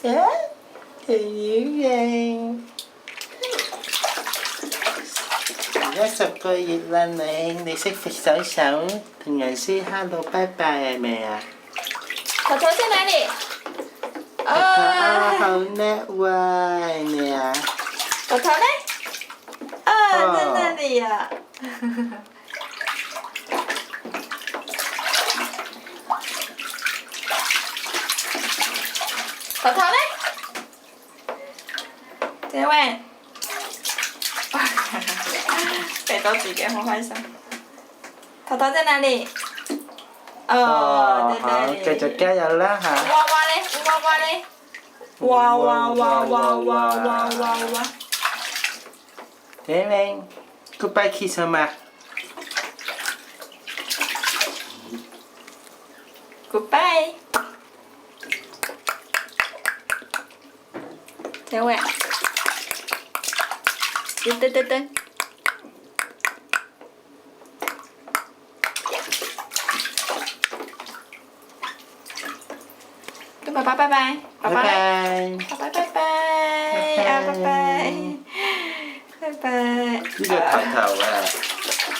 小妖精，而家10個月啦你識揮手手同人 say hello 拜拜係未啊？頭頭在哪裡？好叻喎你啊！頭頭呢？在那裡呀。頭頭呢？這位，俾到自己好開心。頭頭在哪裡？在那裡。繼續加油啦嚇！娃娃呢？娃娃呢？哇哇哇哇哇哇哇哇！玲玲 ，goodbye kiss 好嘛 Goodbye。這位，等。跟爸爸拜拜，爸爸來，爸爸拜拜，啊拜拜，拜拜。呢個頭頭啊！